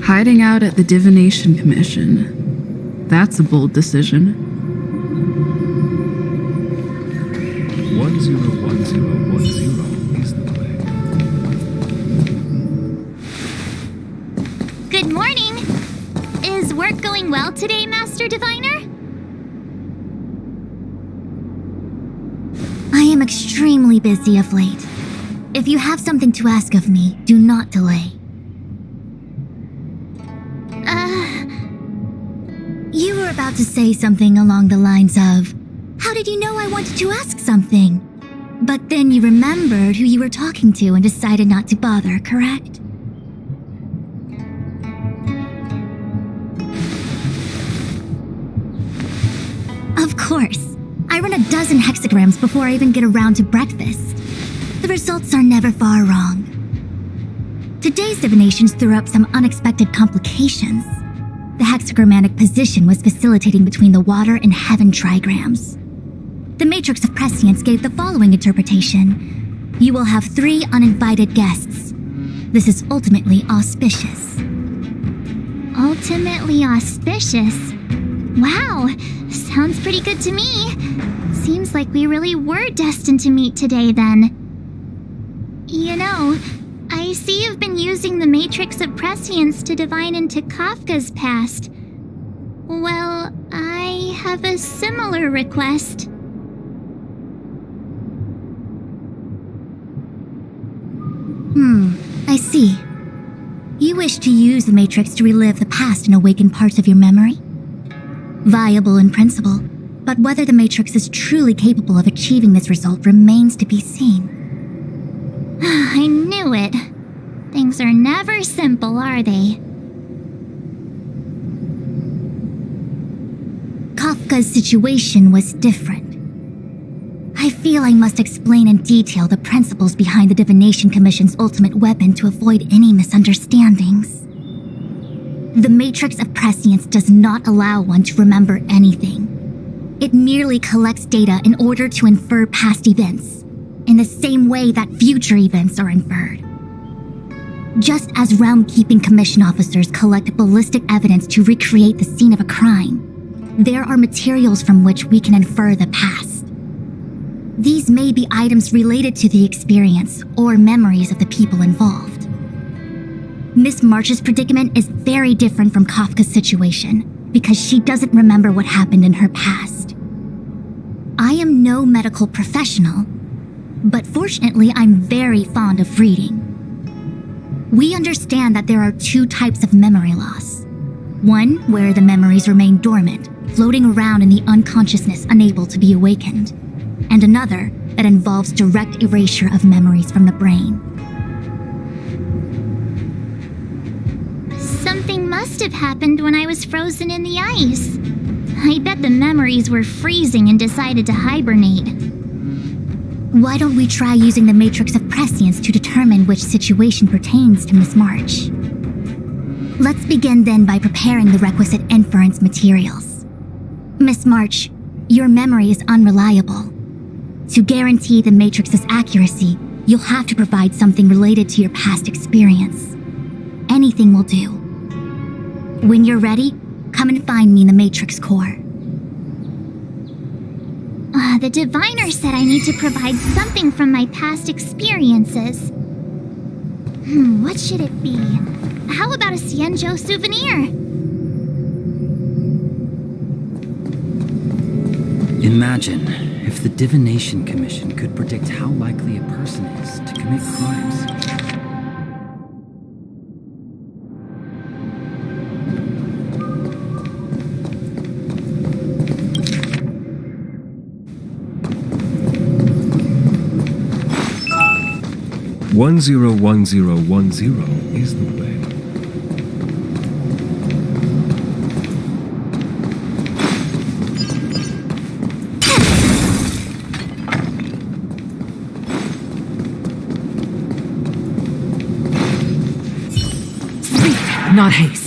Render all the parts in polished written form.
Hiding out at the Divination Commission. That's a bold decision. 101010 is the play. Good morning! Is work going well today, Master Diviner? I am extremely busy of late. If you have something to ask of me, do not delay. You were about to say something along the lines of, how did you know I wanted to ask something? But then you remembered who you were talking to and decided not to bother, correct? Of course. I run a dozen hexagrams before I even get around to breakfast. The results are never far wrong. Today's divinations threw up some unexpected complications. The hexagrammatic position was facilitating between the water and heaven trigrams. The Matrix of Prescience gave the following interpretation. You will have 3 uninvited guests. This is ultimately auspicious. Ultimately auspicious? Wow, sounds pretty good to me. Seems like we really were destined to meet today then. You know, I see you've been using the Matrix of Prescience to divine into Kafka's past. Well, I have a similar request. I see. You wish to use the Matrix to relive the past and awaken parts of your memory? Viable in principle, but whether the Matrix is truly capable of achieving this result remains to be seen. I knew it. Things are never simple, are they? Kafka's situation was different. I feel I must explain in detail the principles behind the Divination Commission's ultimate weapon to avoid any misunderstandings. The Matrix of Prescience does not allow one to remember anything. It merely collects data in order to infer past events, in the same way that future events are inferred. Just as Realm-Keeping Commission officers collect ballistic evidence to recreate the scene of a crime, there are materials from which we can infer the past. These may be items related to the experience or memories of the people involved. Miss March's predicament is very different from Kafka's situation because she doesn't remember what happened in her past. I am no medical professional, but fortunately I'm very fond of reading. We understand that there are 2 types of memory loss. One where the memories remain dormant, floating around in the unconsciousness unable to be awakened, and another that involves direct erasure of memories from the brain. Something must have happened when I was frozen in the ice. I bet the memories were freezing and decided to hibernate. Why don't we try using the Matrix of Prescience to determine which situation pertains to Miss March? Let's begin then by preparing the requisite inference materials. Miss March, your memory is unreliable. To guarantee the Matrix's accuracy, you'll have to provide something related to your past experience. Anything will do. When you're ready, come and find me in the Matrix core. The diviner said I need to provide something from my past experiences. What should it be? How about a Xianzhou souvenir? Imagine if the Divination Commission could predict how likely a person is to commit crimes. One zero one zero one zero is the way. Speed, not haste.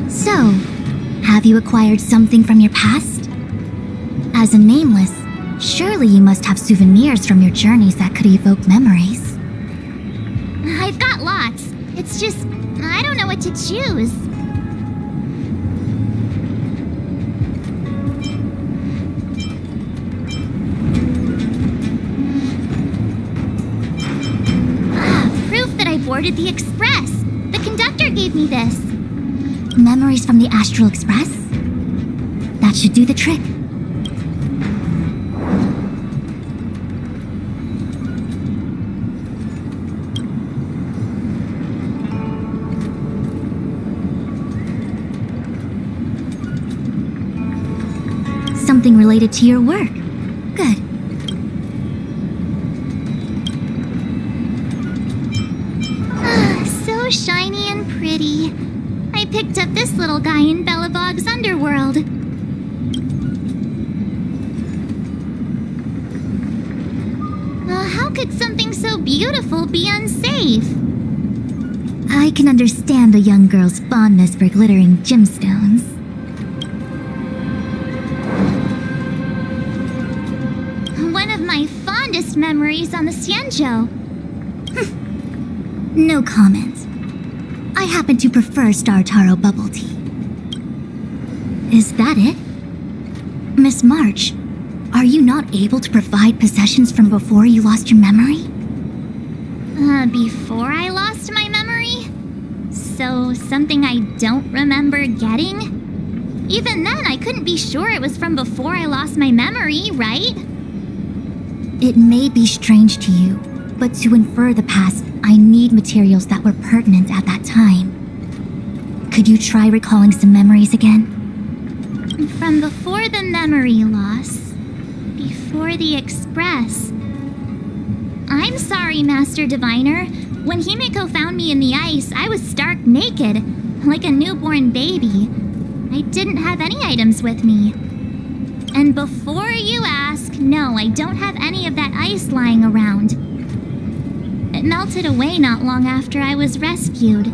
So, have you acquired something from your past? As a nameless, surely you must have souvenirs from your journeys that could evoke memories. I've got lots. It's just, I don't know what to choose. Proof that I boarded the express. The conductor gave me this. Memories from the Astral Express? That should do the trick. Something related to your work. Good. So shiny and pretty. I picked up this little guy in Belobog's underworld. How could something so beautiful be unsafe? I can understand a young girl's fondness for glittering gemstones. One of my fondest memories on the Xianzhou. No comment. I happen to prefer Star Taro bubble tea. Is that it? Miss March, are you not able to provide possessions from before you lost your memory? Before I lost my memory? So, something I don't remember getting? Even then, I couldn't be sure it was from before I lost my memory, right? It may be strange to you, but to infer the past, I need materials that were pertinent at that time. Could you try recalling some memories again? From before the memory loss. Before the express. I'm sorry, Master Diviner. When Himiko found me in the ice, I was stark naked, like a newborn baby. I didn't have any items with me. And before you ask, no, I don't have any of that ice lying around. It melted away not long after I was rescued.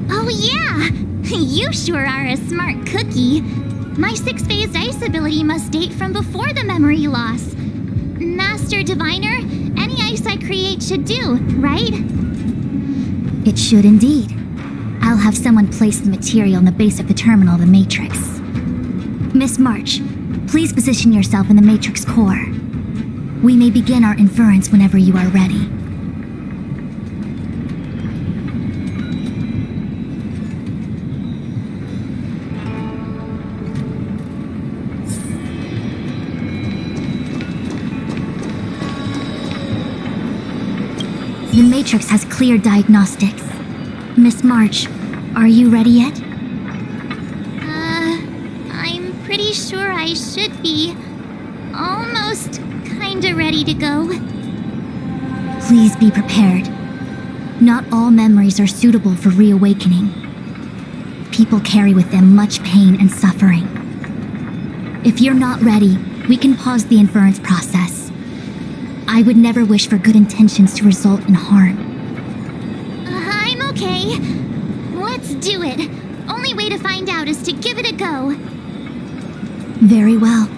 Oh yeah! You sure are a smart cookie. My six-phased ice ability must date from before the memory loss. Master Diviner, any ice I create should do, right? It should indeed. I'll have someone place the material in the base of the terminal of the Matrix. Miss March, please position yourself in the Matrix core. We may begin our inference whenever you are ready. The Matrix has clear diagnostics. Miss March, are you ready yet? I'm pretty sure I should be. Almost kinda ready to go. Please be prepared. Not all memories are suitable for reawakening. People carry with them much pain and suffering. If you're not ready, we can pause the inference process. I would never wish for good intentions to result in harm. I'm okay. Let's do it. Only way to find out is to give it a go. Very well.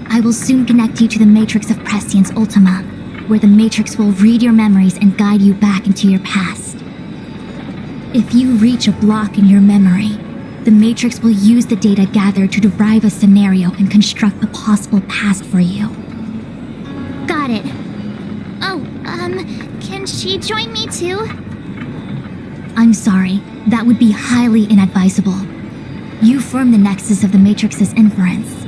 I will soon connect you to the Matrix of Prescience Ultima, where the Matrix will read your memories and guide you back into your past. If you reach a block in your memory, the Matrix will use the data gathered to derive a scenario and construct a possible past for you. Got it. Oh, can she join me too? I'm sorry, that would be highly inadvisable. You form the nexus of the Matrix's inference.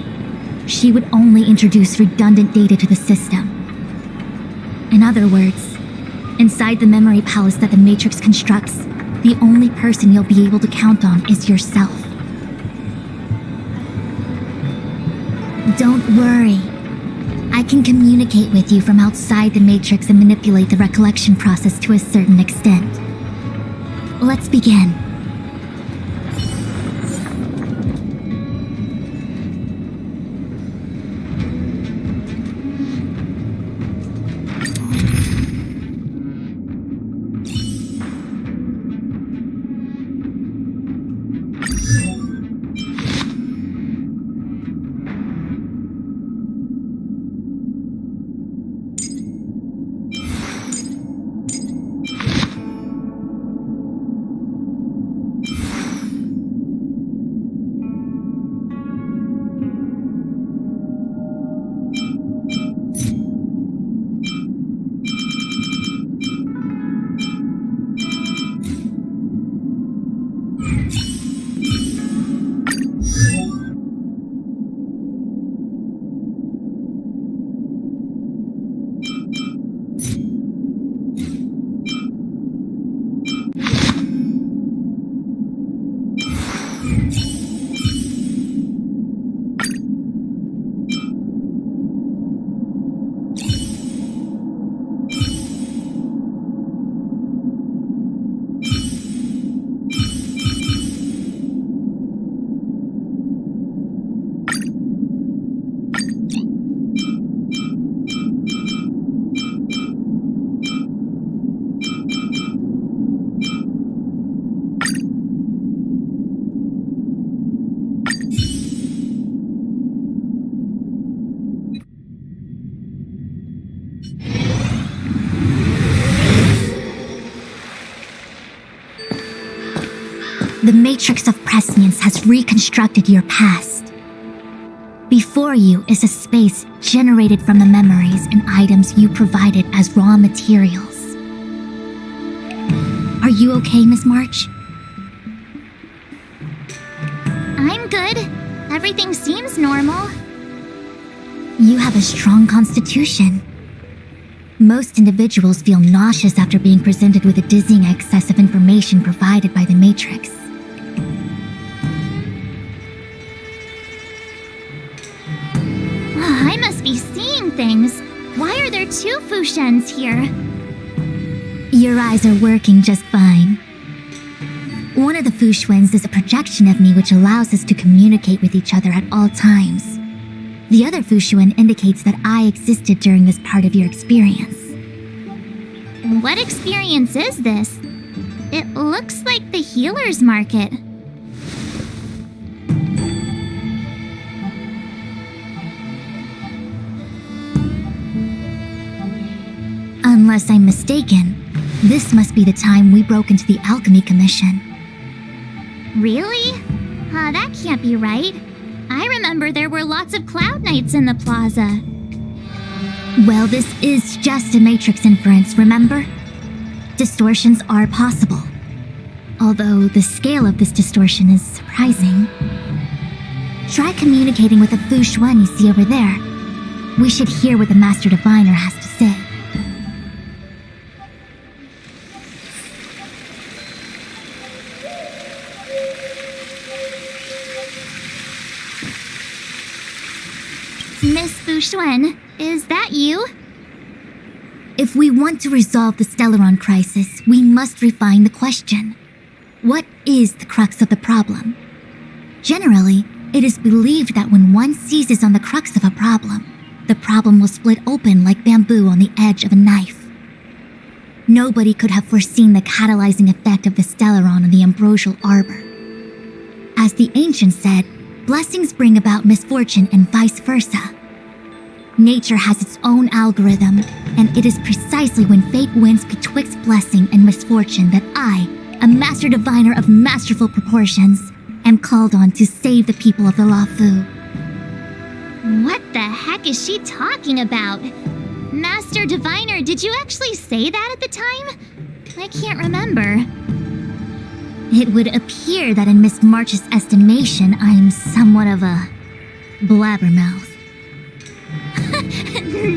She would only introduce redundant data to the system. In other words, inside the memory palace that the Matrix constructs, the only person you'll be able to count on is yourself. Don't worry. I can communicate with you from outside the Matrix and manipulate the recollection process to a certain extent. Let's begin. The Matrix of Prescience has reconstructed your past. Before you is a space generated from the memories and items you provided as raw materials. Are you okay, Miss March? I'm good. Everything seems normal. You have a strong constitution. Most individuals feel nauseous after being presented with a dizzying excess of information provided by the Matrix. I must be seeing things. Why are there two Fushens here? Your eyes are working just fine. One of the Fushwens is a projection of me which allows us to communicate with each other at all times. The other Fushuen indicates that I existed during this part of your experience. What experience is this? It looks like the healer's market. Unless I'm mistaken, this must be the time we broke into the Alchemy Commission. Really? That can't be right. I remember there were lots of Cloud Knights in the plaza. Well, this is just a Matrix inference, remember? Distortions are possible. Although the scale of this distortion is surprising. Try communicating with the Fushuen you see over there. We should hear what the Master Diviner has to say. Miss Fushuen, is that you? If we want to resolve the Stellaron crisis, we must refine the question. What is the crux of the problem? Generally, It is believed that when one seizes on the crux of a problem, the problem will split open like bamboo on the edge of a knife. Nobody could have foreseen the catalyzing effect of the Stellaron on the ambrosial arbor. As the ancients said, blessings bring about misfortune and vice versa. Nature has its own algorithm, and it is precisely when fate wins betwixt blessing and misfortune that I, a master diviner of masterful proportions, am called on to save the people of the Luofu. What the heck is she talking about? Master Diviner, did you actually say that at the time? I can't remember. It would appear that in Miss March's estimation, I am somewhat of a blabbermouth.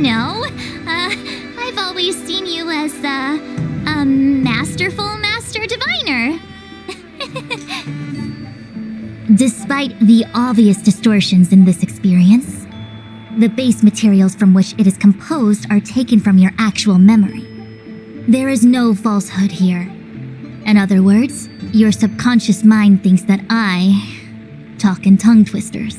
No, I've always seen you as a masterful Master Diviner. Despite the obvious distortions in this experience, the base materials from which it is composed are taken from your actual memory. There is no falsehood here. In other words, your subconscious mind thinks that I talk in tongue twisters.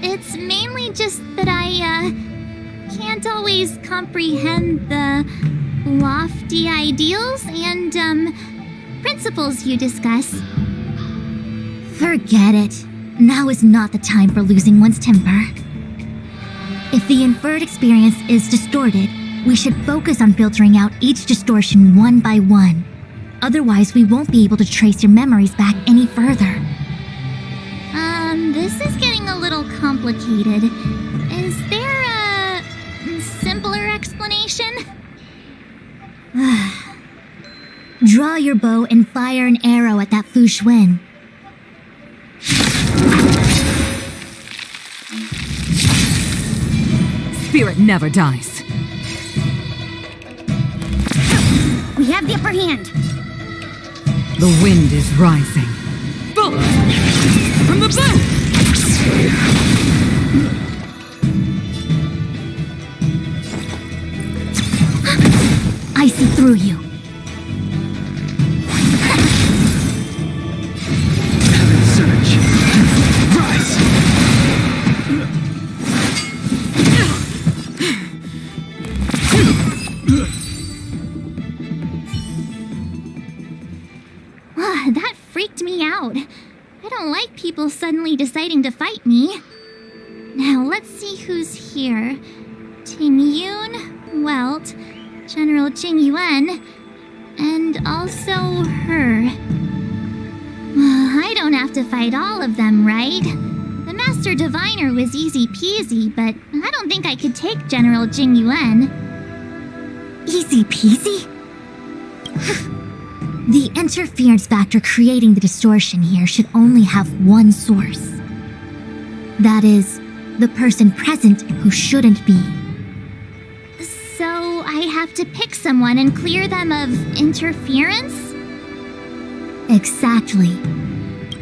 It's mainly just that I can't always comprehend the lofty ideals and, principles you discuss. Forget it. Now is not the time for losing one's temper. If the inferred experience is distorted, we should focus on filtering out each distortion one by one. Otherwise, we won't be able to trace your memories back any further. This is getting a little complicated. Is there a simpler explanation? Draw your bow and fire an arrow at that Fu Xuan. Spirit never dies. We have the upper hand. The wind is rising. Bullet! From the bow! I see through you. Surge. Rise. That freaked me out. I don't like people suddenly deciding to fight me. Now let's see who's here. Ting Yun, Welt, General Jing Yuan, and also her. I don't have to fight all of them, right? The Master Diviner was easy peasy, but I don't think I could take General Jing Yuan. Easy peasy? The interference factor creating the distortion here should only have one source. That is, the person present who shouldn't be. So I have to pick someone and clear them of interference? Exactly.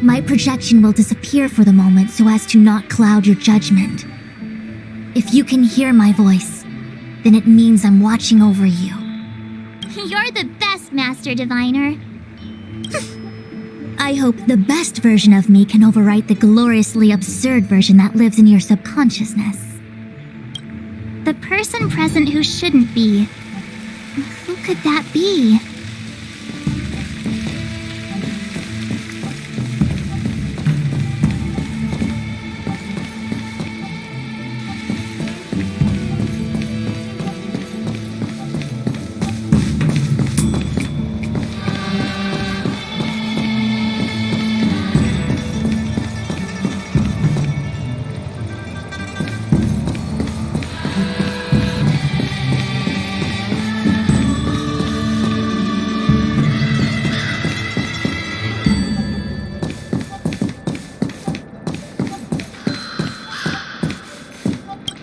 My projection will disappear for the moment so as to not cloud your judgment. If you can hear my voice, then it means I'm watching over you. You're the best, Master Diviner. I hope the best version of me can overwrite the gloriously absurd version that lives in your subconsciousness. The person present who shouldn't be. Who could that be?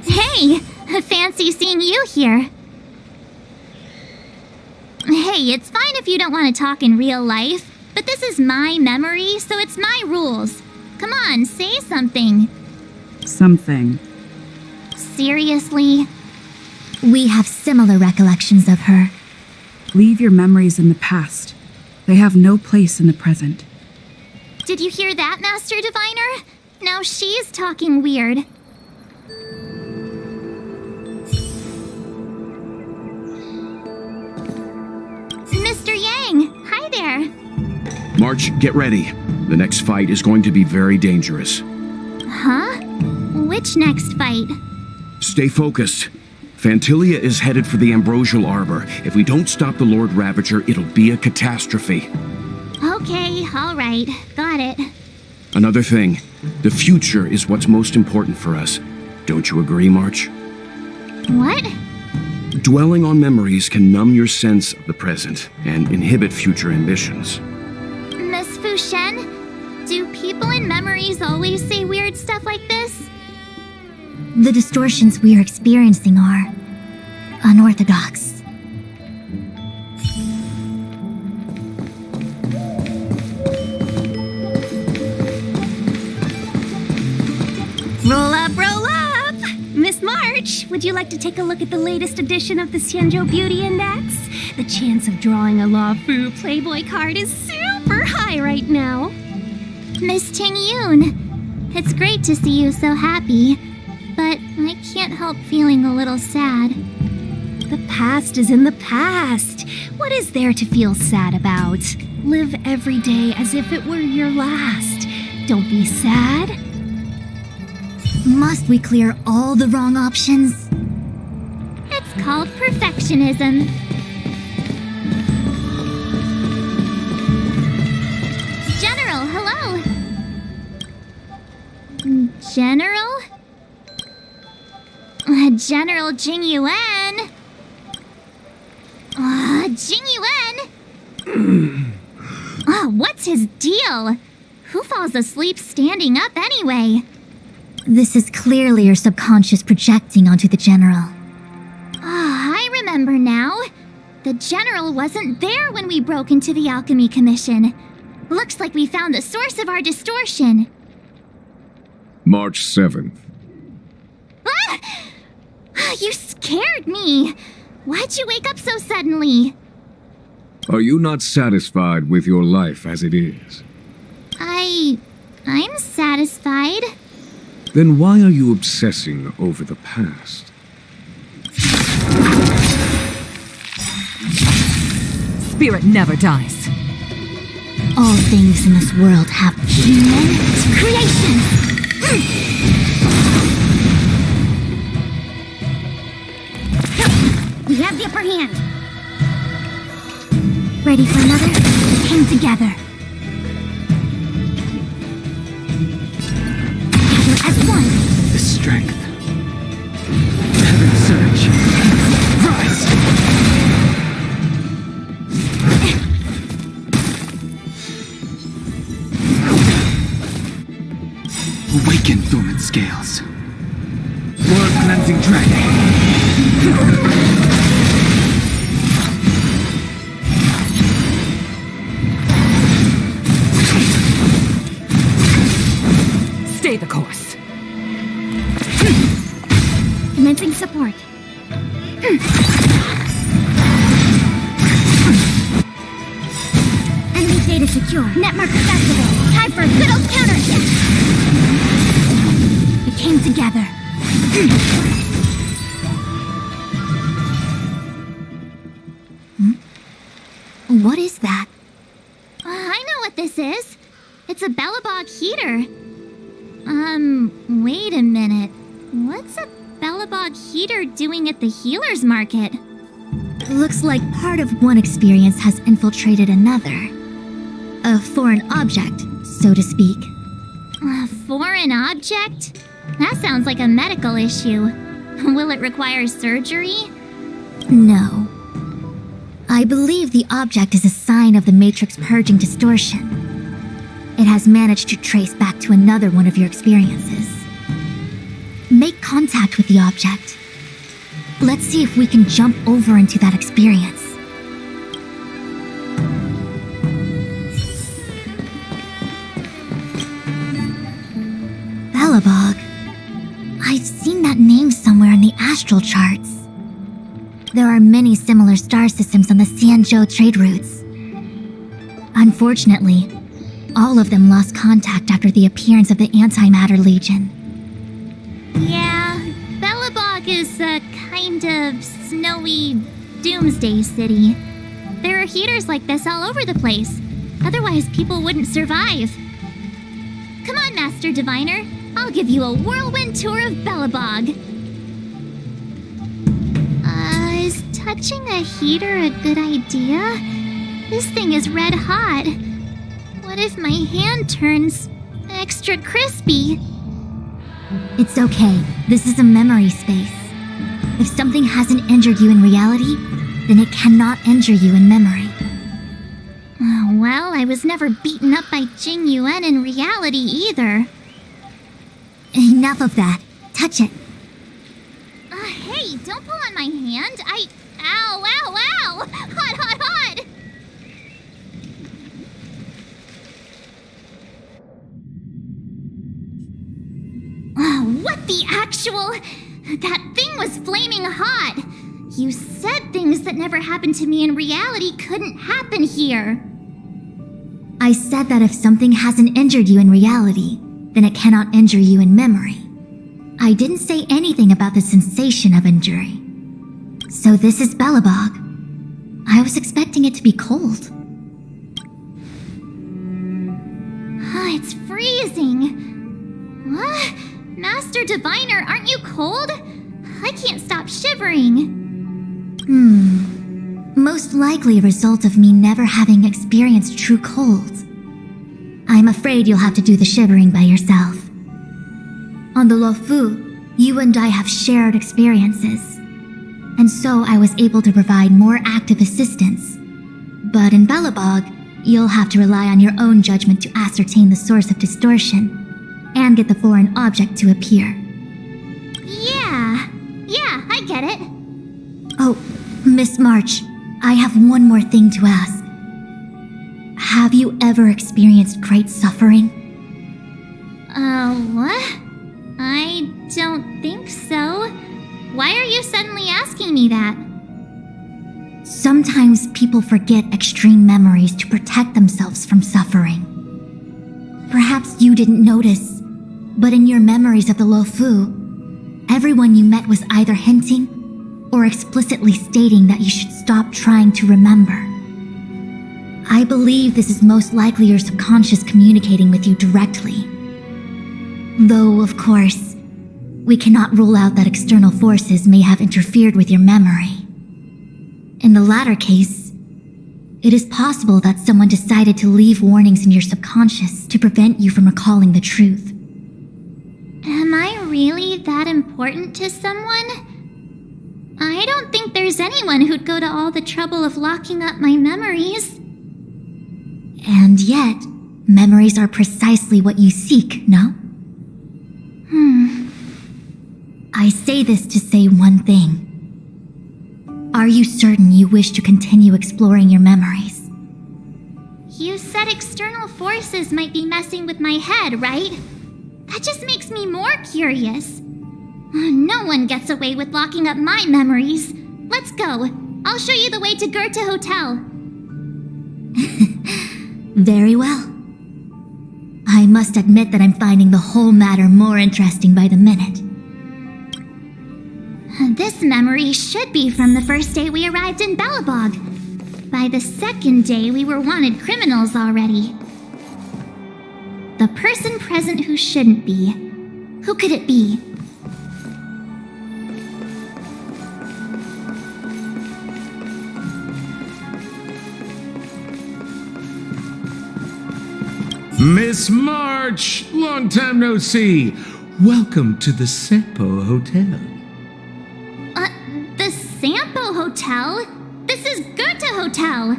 Hey, fancy seeing you here. Hey, it's fine if you don't want to talk in real life, but this is my memory, so it's my rules. Come on, say something. Something. Seriously? We have similar recollections of her. Leave your memories in the past. They have no place in the present. Did you hear that, Master Diviner? Now she's talking weird. Mr. Yang, hi there. March, get ready. The next fight is going to be very dangerous. Huh? Which next fight? Stay focused. Phantilia is headed for the Ambrosial Arbor. If we don't stop the Lord Ravager, it'll be a catastrophe. Okay, alright. Got it. Another thing, the future is what's most important for us. Don't you agree, March? What? Dwelling on memories can numb your sense of the present and inhibit future ambitions. Miss Fu Shen, do people in memories always say weird stuff like this? The distortions we are experiencing are unorthodox. Roll up, roll up! Miss March, would you like to take a look at the latest edition of the Xianzhou Beauty Index? The chance of drawing a Luofu Playboy card is super high right now. Miss Ting Yun, it's great to see you so happy, but I can't help feeling a little sad. The past is in the past. What is there to feel sad about? Live every day as if it were your last. Don't be sad. Must we clear all the wrong options? It's called perfectionism. General, hello! General? General Jing Yuan? Jing Yuan? What's his deal? Who falls asleep standing up anyway? This is clearly your subconscious projecting onto the General. I remember now. The General wasn't there when we broke into the Alchemy Commission. Looks like we found the source of our distortion. March 7th. You scared me. Why'd you wake up so suddenly? Are you not satisfied with your life as it is? I'm satisfied. Then why are you obsessing over the past? Spirit never dies. All things in this world have human creation. We have the upper hand. Ready for another? We came together. Together as one. The strength. Heaven surge. Rise! Awaken, dormant scales. World cleansing dragon. Stay the course. Commencing support. Enemy data secure. Netmark accessible. Time for a good old counter hit. We came together. What is that? I know what this is. It's a Belobog heater. Wait a minute. What's a Belobog heater doing at the healer's market? Looks like part of one experience has infiltrated another. A foreign object, so to speak. A foreign object? That sounds like a medical issue. Will it require surgery? No. I believe the object is a sign of the Matrix purging distortion. It has managed to trace back to another one of your experiences. Make contact with the object. Let's see if we can jump over into that experience. Belobog. I've seen that name somewhere in the astral charts. There are many similar star systems on the Xianzhou trade routes. Unfortunately, All of them lost contact after the appearance of the Antimatter Legion. Yeah, Belobog is a kind of snowy doomsday city. There are heaters like this all over the place. Otherwise, people wouldn't survive. Come on, Master Diviner. I'll give you a whirlwind tour of Belobog. Is touching a heater a good idea? This thing is red hot. What if my hand turns extra crispy? It's okay. This is a memory space. If something hasn't injured you in reality, then it cannot injure you in memory. Oh, well, I was never beaten up by Jing Yuan in reality either. Enough of that. Touch it. Hey, don't pull on my hand. Ow, ow, ow! Hot, hot, hot! Oh, what the actual... That thing was flaming hot! You said things that never happened to me in reality couldn't happen here. I said that if something hasn't injured you in reality, then it cannot injure you in memory. I didn't say anything about the sensation of injury. So this is Belobog. I was expecting it to be cold. It's freezing. What? Master Diviner, aren't you cold? I can't stop shivering. Most likely a result of me never having experienced true cold. I'm afraid you'll have to do the shivering by yourself. On the Luofu, you and I have shared experiences, and so I was able to provide more active assistance. But in Belobog, you'll have to rely on your own judgment to ascertain the source of distortion and get the foreign object to appear. Yeah, I get it. Oh, Miss March, I have one more thing to ask. Have you ever experienced great suffering? What? I don't think so. Why are you suddenly asking me that? Sometimes people forget extreme memories to protect themselves from suffering. Perhaps you didn't notice, but in your memories of the Luofu, everyone you met was either hinting or explicitly stating that you should stop trying to remember. I believe this is most likely your subconscious communicating with you directly. Though, of course, we cannot rule out that external forces may have interfered with your memory. In the latter case, it is possible that someone decided to leave warnings in your subconscious to prevent you from recalling the truth. Am I really that important to someone? I don't think there's anyone who'd go to all the trouble of locking up my memories. And yet, memories are precisely what you seek, no? I say this to say one thing. Are you certain you wish to continue exploring your memories? You said external forces might be messing with my head, right? That just makes me more curious. No one gets away with locking up my memories. Let's go. I'll show you the way to Goethe Hotel. Very well. I must admit that I'm finding the whole matter more interesting by the minute. This memory should be from the first day we arrived in Belobog. By the second day, we were wanted criminals already. The person present who shouldn't be. Who could it be? Miss March! Long time no see. Welcome to the Sampo Hotel. The Sampo Hotel? This is Goethe Hotel.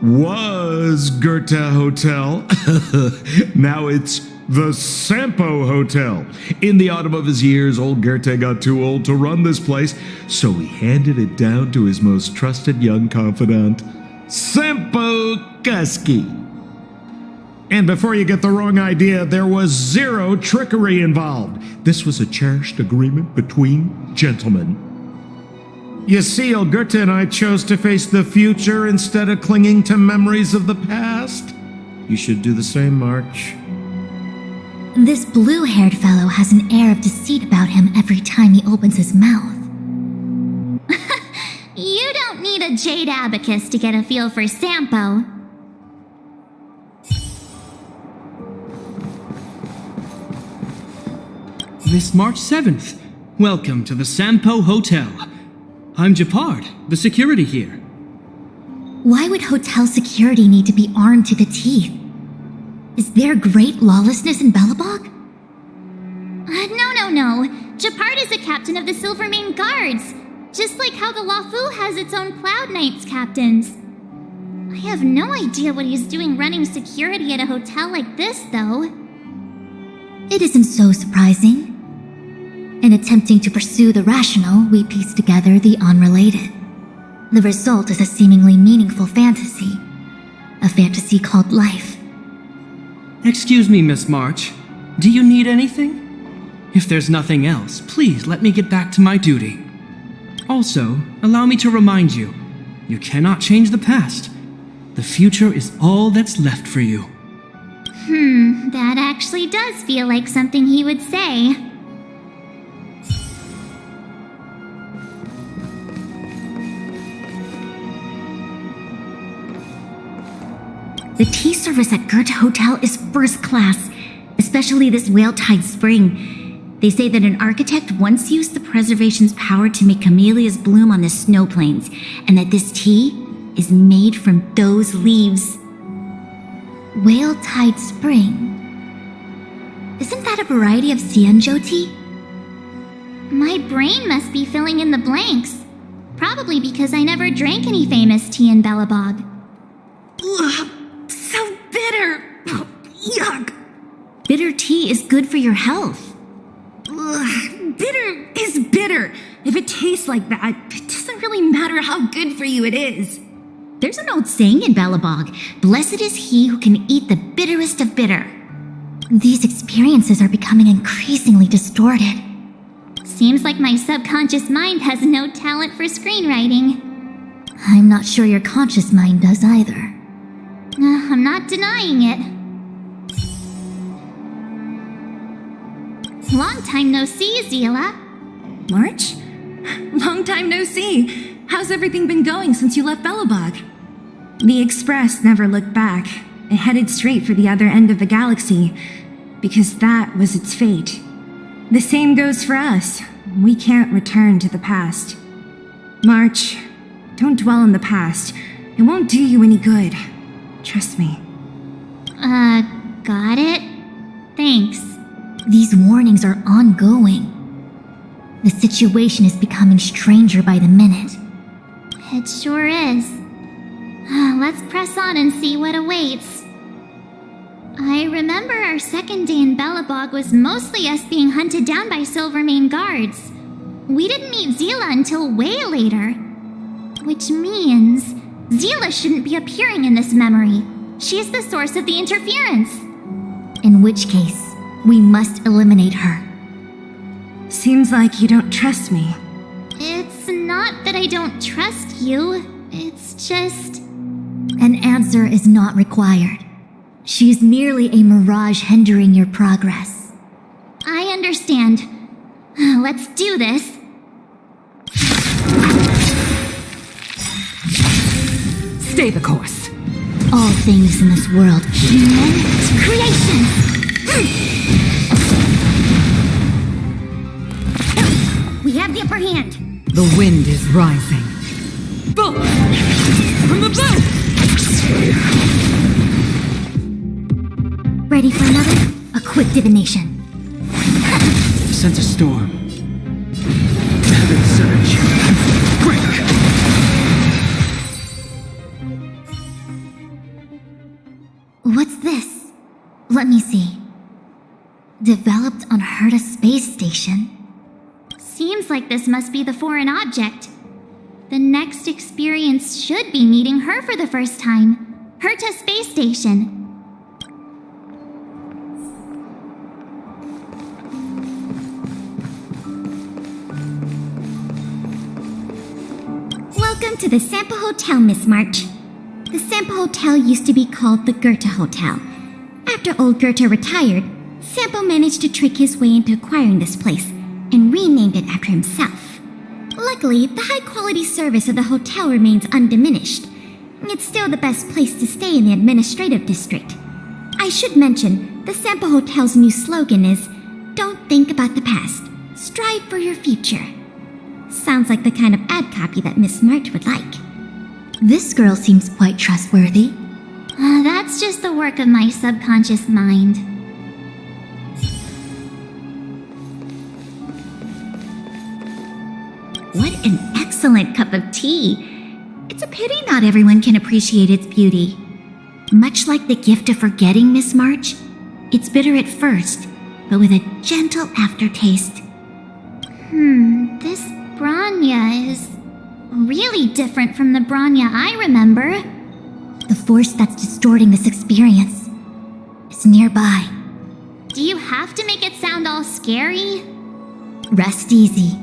Was Goethe Hotel. Now it's the Sampo Hotel. In the autumn of his years, old Goethe got too old to run this place, so he handed it down to his most trusted young confidant, Sampo Kuski. And before you get the wrong idea, there was zero trickery involved. This was a cherished agreement between gentlemen. You see, old Goethe and I chose to face the future instead of clinging to memories of the past. You should do the same, March. This blue-haired fellow has an air of deceit about him every time he opens his mouth. You don't need a jade abacus to get a feel for Sampo. This March 7th, welcome to the Sampo Hotel. I'm Japard, the security here. Why would hotel security need to be armed to the teeth? Is there great lawlessness in Belobog? No. Japard is a captain of the Silvermane Guards, just like how the Lafu has its own Cloud Knights captains. I have no idea what he's doing running security at a hotel like this, though. It isn't so surprising. In attempting to pursue the rational, we piece together the unrelated. The result is a seemingly meaningful fantasy. A fantasy called life. Excuse me, Miss March. Do you need anything? If there's nothing else, please let me get back to my duty. Also, allow me to remind you, you cannot change the past. The future is all that's left for you. That actually does feel like something he would say. The tea service at Goethe Hotel is first class, especially this Whale-Tide Spring. They say that an architect once used the preservation's power to make camellias bloom on the snow plains, and that this tea is made from those leaves. Whale-Tide Spring? Isn't that a variety of Xianzhou tea? My brain must be filling in the blanks. Probably because I never drank any famous tea in Belobog. Ugh, so bitter. Yuck. Bitter tea is good for your health. Ugh, bitter is bitter. If it tastes like that, it doesn't really matter how good for you it is. There's an old saying in Belobog, blessed is he who can eat the bitterest of bitter. These experiences are becoming increasingly distorted. Seems like my subconscious mind has no talent for screenwriting. I'm not sure your conscious mind does either. I'm not denying it. Long time no see, Zila. March? Long time no see. How's everything been going since you left Belobog? The Express never looked back. It headed straight for the other end of the galaxy, because that was its fate. The same goes for us. We can't return to the past. March, don't dwell on the past. It won't do you any good. Trust me. Got it? Thanks. These warnings are ongoing. The situation is becoming stranger by the minute. It sure is. Let's press on and see what awaits. I remember our second day in Belobog was mostly us being hunted down by Silvermane Guards. We didn't meet Zila until way later. Which means Zila shouldn't be appearing in this memory. She's the source of the interference. In which case, we must eliminate her. Seems like you don't trust me. It's not that I don't trust you. It's just... An answer is not required. She is merely a mirage hindering your progress. I understand. Let's do this. Stay the course. All things in this world, human creation. We have the upper hand. The wind is rising. Boom! From the boat! Ready for another? A quick divination. Sense a storm. Heaven surge. Break! What's this? Let me see. Developed on Herta Space Station. Seems like this must be the foreign object. The next experience should be meeting her for the first time. Herta Space Station. Welcome to the Sampo Hotel, Miss March. The Sampo Hotel used to be called the Goethe Hotel. After old Goethe retired, Sampo managed to trick his way into acquiring this place and renamed it after himself. Luckily, the high-quality service of the hotel remains undiminished. It's still the best place to stay in the administrative district. I should mention, the Sampo Hotel's new slogan is, "Don't think about the past, strive for your future." Sounds like the kind of ad copy that Miss March would like. This girl seems quite trustworthy. That's just the work of my subconscious mind. What an excellent cup of tea. It's a pity not everyone can appreciate its beauty. Much like the gift of forgetting, Miss March, it's bitter at first, but with a gentle aftertaste. This Bronya is really different from the Bronya I remember. The force that's distorting this experience is nearby. Do you have to make it sound all scary? Rest easy.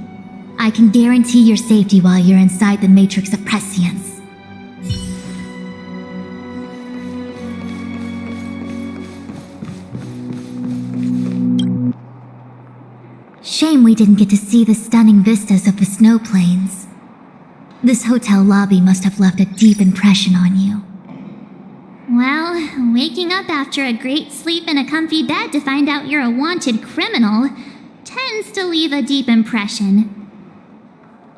I can guarantee your safety while you're inside the matrix of prescience. Shame we didn't get to see the stunning vistas of the snow plains. This hotel lobby must have left a deep impression on you. Well, waking up after a great sleep in a comfy bed to find out you're a wanted criminal tends to leave a deep impression.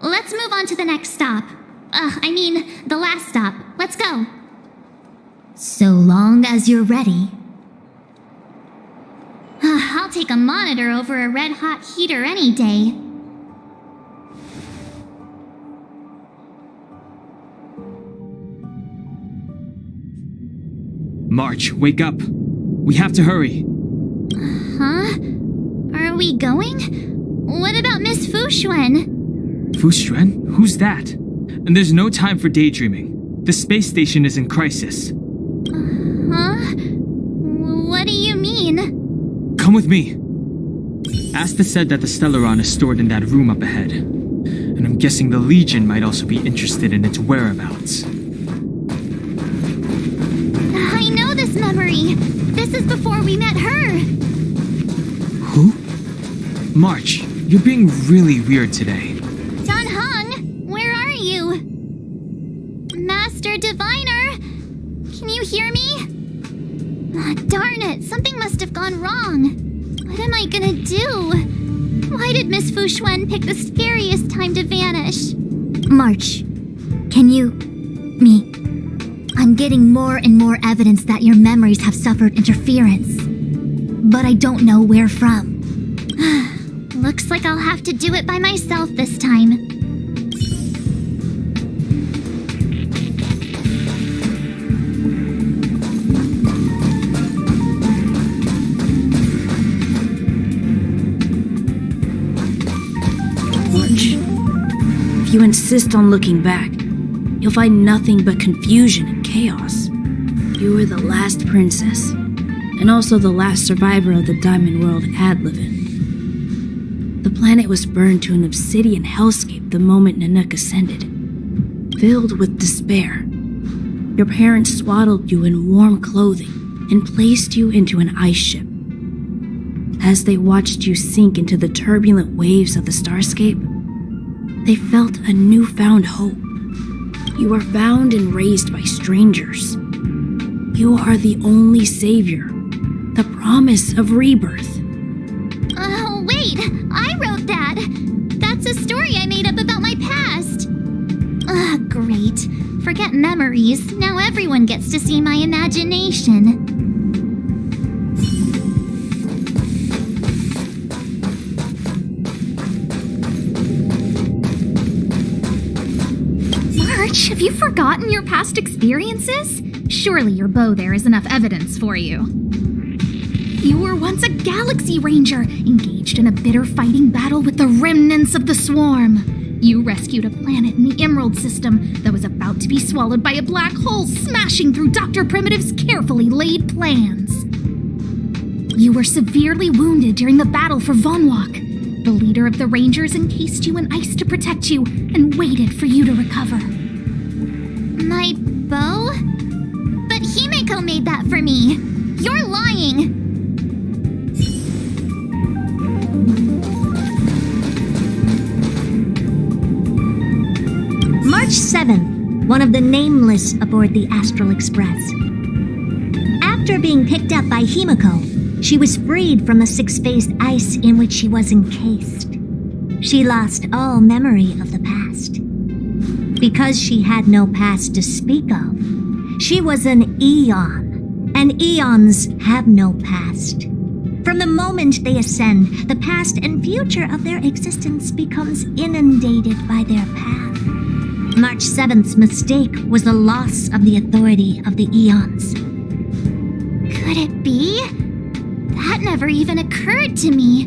Let's move on to the next stop. The last stop. Let's go. So long as you're ready. I'll take a monitor over a red-hot heater any day. March, wake up. We have to hurry. Huh? Are we going? What about Miss Fuxuan? Fuxuan? Who's that? And there's no time for daydreaming. The space station is in crisis. Huh? What do you mean? Come with me. Asta said that the Stellaron is stored in that room up ahead. And I'm guessing the Legion might also be interested in its whereabouts. I know this memory. This is before we met her. Who? March, you're being really weird today. Don Hung, where are you? Master Diviner, can you hear me? Darn it, something must have gone wrong. What am I gonna do? Why did Miss Fuxuan pick the scariest time to vanish? March, can you... me... I'm getting more and more evidence that your memories have suffered interference. But I don't know where from. Looks like I'll have to do it by myself this time. March, if you insist on looking back, you'll find nothing but confusion and chaos. You were the last princess, and also the last survivor of the Diamond World Adlevin. The planet was burned to an obsidian hellscape the moment Nanook ascended. Filled with despair, your parents swaddled you in warm clothing and placed you into an ice ship. As they watched you sink into the turbulent waves of the starscape, they felt a newfound hope. You were found and raised by strangers. You are the only savior, the promise of rebirth. Wait, I wrote that. That's a story I made up about my past. Great. Forget memories. Now everyone gets to see my imagination. March, have you forgotten your past experiences? Surely your bow there is enough evidence for you. You were once a Galaxy Ranger, engaged in a bitter fighting battle with the remnants of the Swarm. You rescued a planet in the Emerald System that was about to be swallowed by a black hole, smashing through Dr. Primitive's carefully laid plans. You were severely wounded during the battle for Vonwalk. The leader of the Rangers encased you in ice to protect you and waited for you to recover. My bow? hide that from me. You're lying. March 7th, one of the Nameless aboard the Astral Express. After being picked up by Himiko, she was freed from the six-phased ice in which she was encased. She lost all memory of the past. Because she had no past to speak of, she was an Eon, and Eons have no past. From the moment they ascend, the past and future of their existence becomes inundated by their path. March 7th's mistake was the loss of the authority of the Eons. Could it be? That never even occurred to me.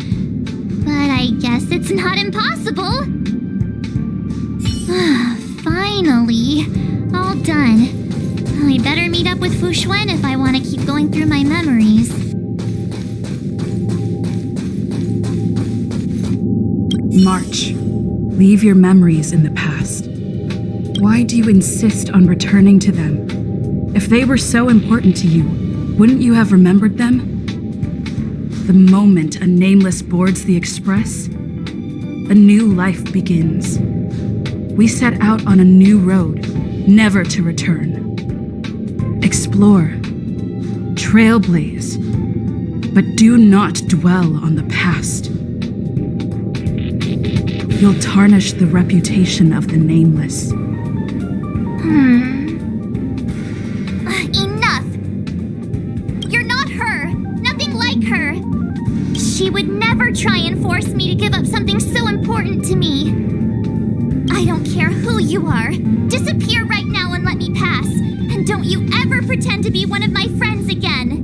But I guess it's not impossible. Finally. All done. I better meet up with Fu Xuan if I want to keep going through my memories. March, leave your memories in the past. Why do you insist on returning to them? If they were so important to you, wouldn't you have remembered them? The moment a Nameless boards the Express, a new life begins. We set out on a new road, never to return. Explore, trailblaze, but do not dwell on the past. You'll tarnish the reputation of the Nameless. Enough! You're not her! Nothing like her! She would never try and force me to give up something so important to me. I don't care who you are. Disappear right now and let me pass. And don't you ever pretend to be one of my friends again.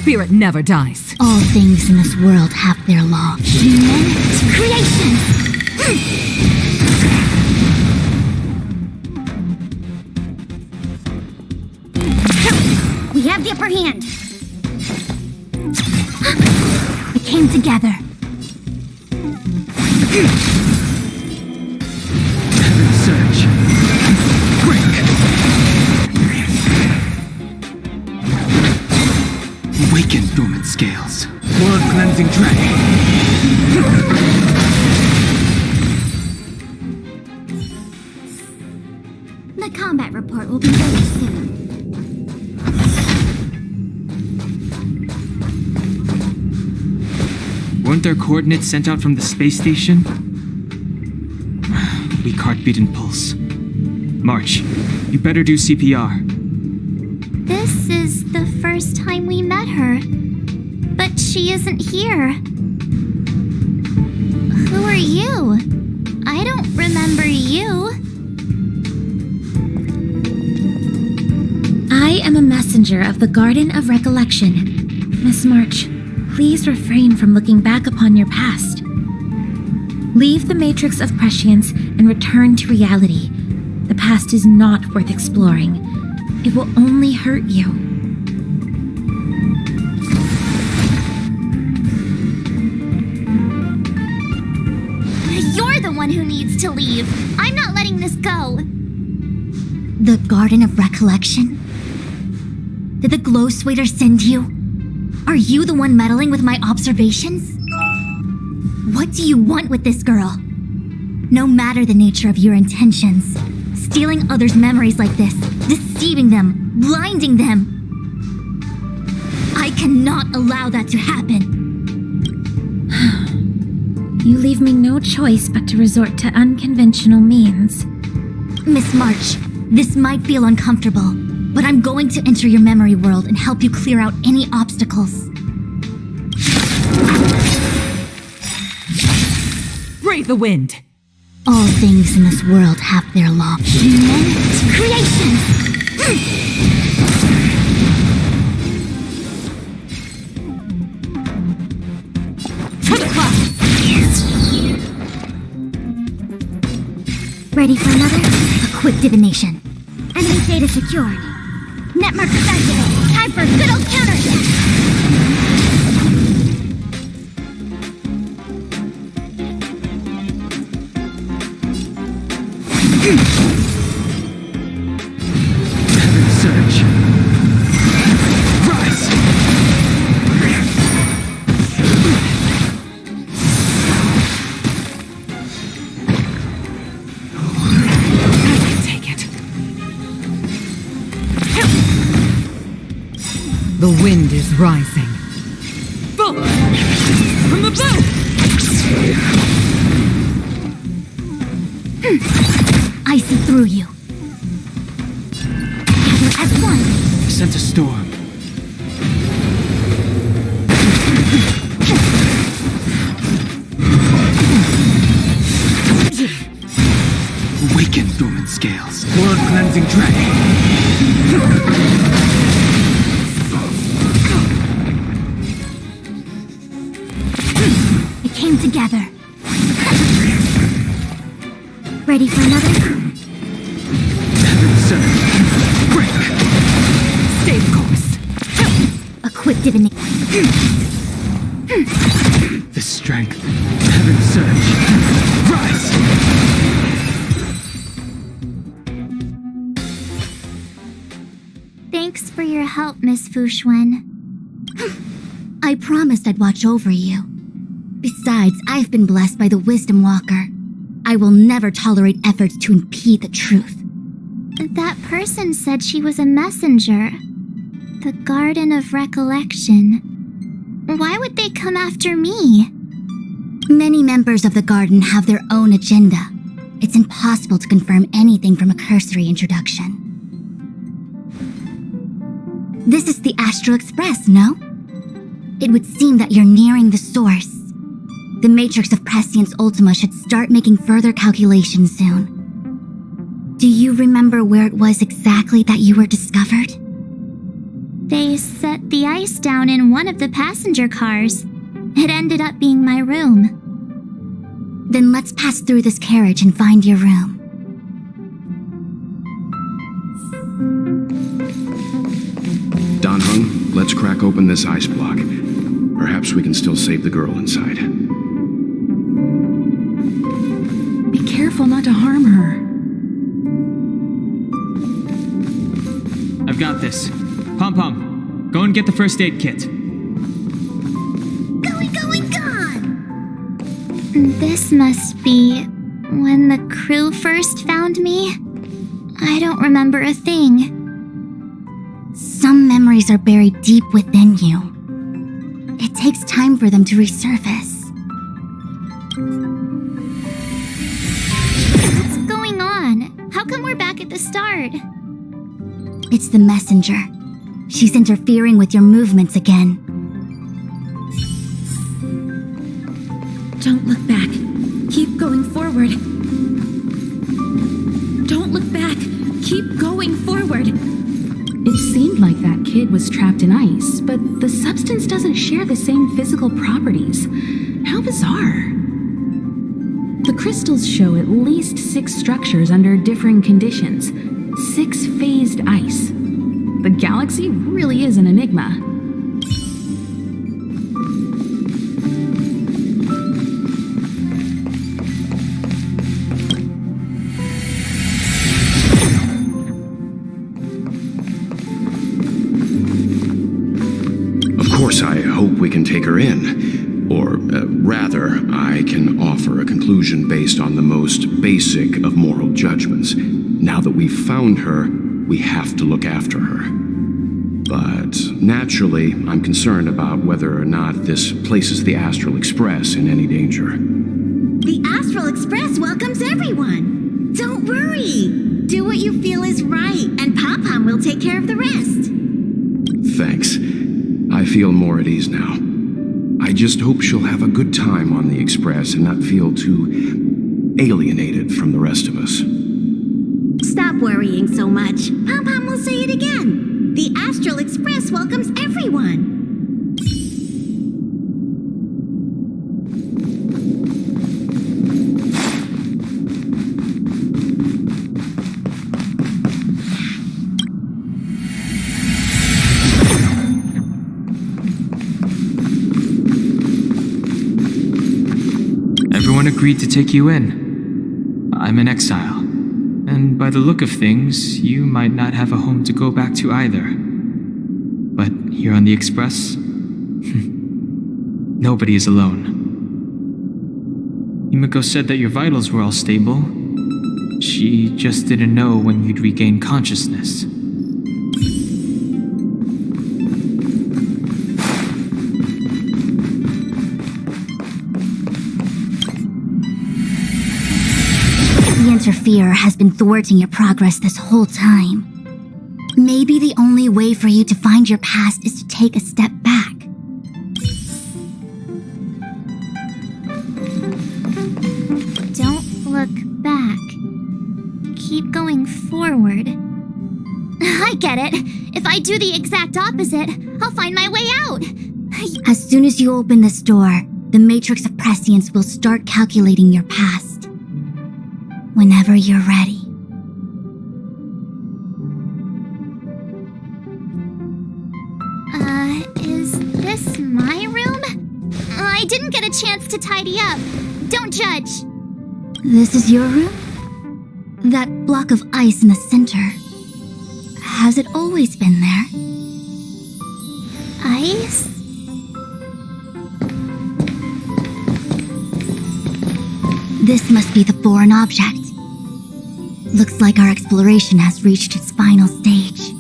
Spirit never dies. All things in this world have their law. Human creation! We have the upper hand. We came together. Surge. Break. Awaken dormant scales. Blood cleansing dragon. The combat report will be ready soon. Weren't there coordinates sent out from the space station? Weak heartbeat and pulse. March, you better do CPR. This is the first time we met her. But she isn't here. Who are you? I don't remember you. I am a messenger of the Garden of Recollection. Miss March, please refrain from looking back upon your past. Leave the matrix of prescience and return to reality. The past is not worth exploring. It will only hurt you. You're the one who needs to leave. I'm not letting this go. The Garden of Recollection? Did the Glow Swader send you? Are you the one meddling with my observations? What do you want with this girl? No matter the nature of your intentions, stealing others' memories like this, deceiving them, blinding them. I cannot allow that to happen. You leave me no choice but to resort to unconventional means. Miss March, this might feel uncomfortable, but I'm going to enter your memory world and help you clear out any obstacles. Brave the wind. All things in this world have their law. Human creation! To the clock. Ready for another? A quick divination. Enemy data secured. Net markers activated. Time for a good old counterattack. surge. Rise! I can take it. The wind is rising. Bolt! From the bow! I see through you. Gather as one. Sense a storm. Awaken, dormant scales. Blood cleansing dragon. It came together. Ready for another? Heaven surge. Break! Stay the course. A quick divination. The strength. Heaven surge. Rise! Thanks for your help, Miss Fushuen. I promised I'd watch over you. Besides, I've been blessed by the Wisdom Walker. I will never tolerate efforts to impede the truth. That person said she was a messenger. The Garden of Recollection. Why would they come after me? Many members of the Garden have their own agenda. It's impossible to confirm anything from a cursory introduction. This is the Astral Express, no? It would seem that you're nearing the source. The matrix of Prescience Ultima should start making further calculations soon. Do you remember where it was exactly that you were discovered? They set the ice down in one of the passenger cars. It ended up being my room. Then let's pass through this carriage and find your room. Dan Heng, let's crack open this ice block. Perhaps we can still save the girl inside. Be careful not to harm her. I've got this. Pom Pom, go and get the first aid kit. This must be when the crew first found me. I don't remember a thing. Some memories are buried deep within you. It takes time for them to resurface. What's going on? How come we're back at the start? It's the messenger. She's interfering with your movements again. Don't look back. Keep going forward. Don't look back. Keep going forward. It seemed like that kid was trapped in ice, but the substance doesn't share the same physical properties. How bizarre. The crystals show at least 6 structures under differing conditions. 6 phased ice. The galaxy really is an enigma. Of course, I hope we can take her in. Or, rather, I can offer a conclusion based on the most basic of moral judgments. Now that we've found her, we have to look after her. But, naturally, I'm concerned about whether or not this places the Astral Express in any danger. The Astral Express welcomes everyone. Don't worry. Do what you feel is right, and Pop-Pom will take care of the rest. Thanks. I feel more at ease now. I just hope she'll have a good time on the Express and not feel too alienated from the rest of us. Stop worrying so much. Pom-Pom will say it again. The Astral Express welcomes everyone. Everyone agreed to take you in. I'm in exile. And by the look of things, you might not have a home to go back to either. But here on the Express, nobody is alone. Himiko said that your vitals were all stable. She just didn't know when you'd regain consciousness. The Interferer has been thwarting your progress this whole time. Maybe the only way for you to find your past is to take a step back. Don't look back. Keep going forward. I get it. If I do the exact opposite, I'll find my way out. As soon as you open this door, the Matrix of Prescience will start calculating your past. Whenever you're ready. Is this my room? I didn't get a chance to tidy up. Don't judge. This is your room? That block of ice in the center. Has it always been there? Ice? This must be the foreign object. Looks like our exploration has reached its final stage.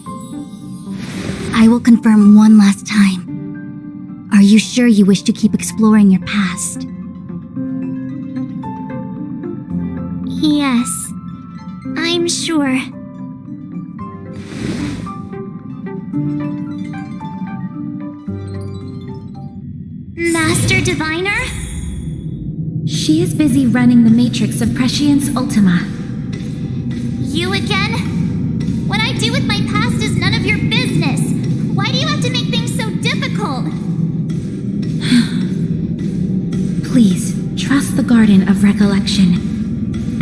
I will confirm one last time. Are you sure you wish to keep exploring your past? Yes, I'm sure. Master Diviner? She is busy running the Matrix of Prescience Ultima. You again? What I do with my past is none of your business. Why do you have to make things so difficult? Please, trust the Garden of Recollection.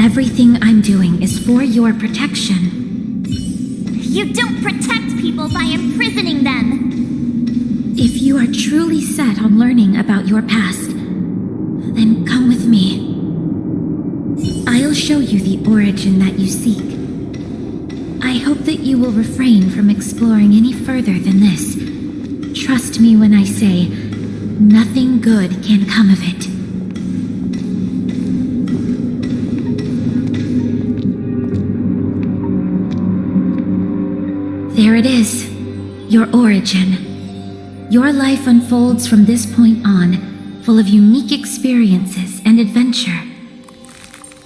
Everything I'm doing is for your protection. You don't protect people by imprisoning them. If you are truly set on learning about your past, then come with me. I'll show you the origin that you seek. I hope that you will refrain from exploring any further than this. Trust me when I say, nothing good can come of it. There it is, your origin. Your life unfolds from this point on, full of unique experiences and adventure.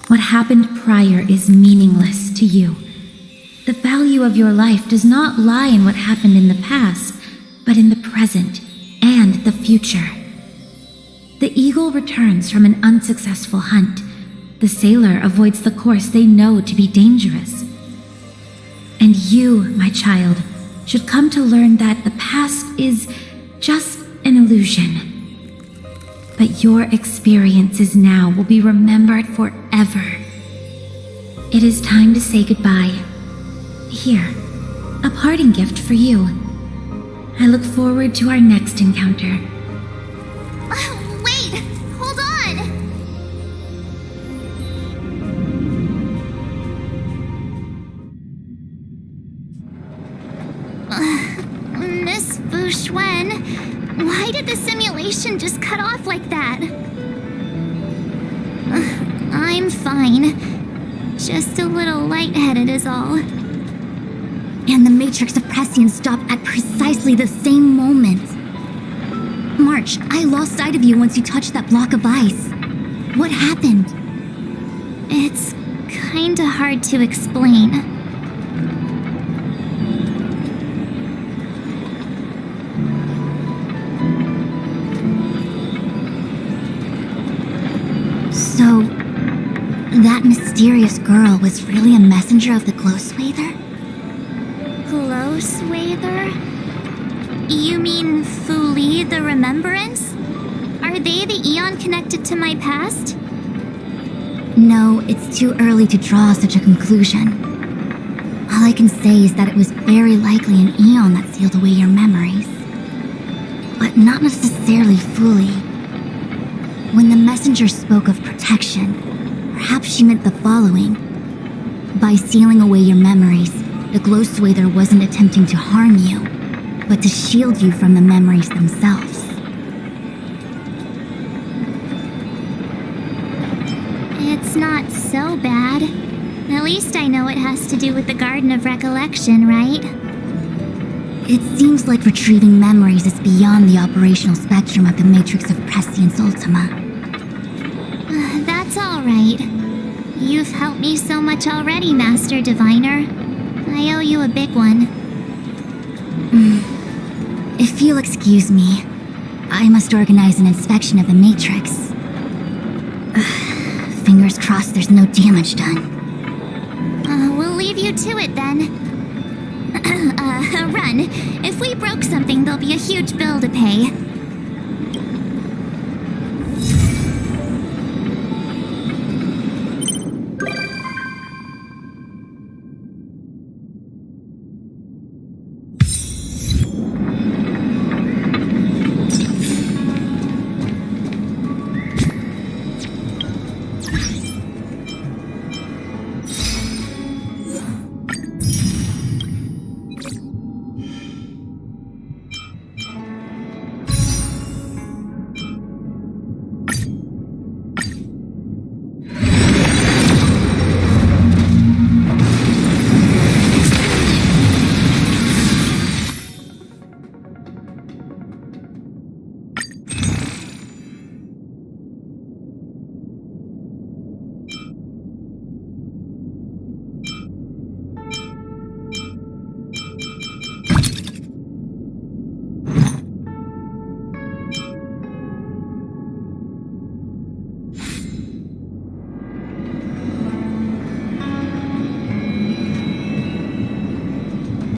What happened prior is meaningless to you. The value of your life does not lie in what happened in the past, but in the present and the future. The eagle returns from an unsuccessful hunt. The sailor avoids the course they know to be dangerous. And you, my child, should come to learn that the past is just an illusion. But your experiences now will be remembered forever. It is time to say goodbye. Here, a parting gift for you. I look forward to our next encounter. Wait! Hold on! Miss Fu Xuan, why did the simulation just cut off like that? I'm fine. Just a little lightheaded is all. And the Matrix of Prescience stopped at precisely the same moment. March, I lost sight of you once you touched that block of ice. What happened? It's kinda hard to explain. So, that mysterious girl was really a messenger of the Glow Swather? Glow Swather? You mean Fu Li the Remembrance? Are they the Eon connected to my past? No, it's too early to draw such a conclusion. All I can say is that it was very likely an Eon that sealed away your memories. But not necessarily fully. When the messenger spoke of protection, perhaps she meant the following. By sealing away your memories, the glow swather wasn't attempting to harm you, but to shield you from the memories themselves. It's not so bad. At least I know it has to do with the Garden of Recollection, right? It seems like retrieving memories is beyond the operational spectrum of the Matrix of Prescience Ultima. That's all right. You've helped me so much already, Master Diviner. I owe you a big one. If you'll excuse me, I must organize an inspection of the Matrix. Fingers crossed there's no damage done. We'll leave you to it then. Run. If we broke something, there'll be a huge bill to pay.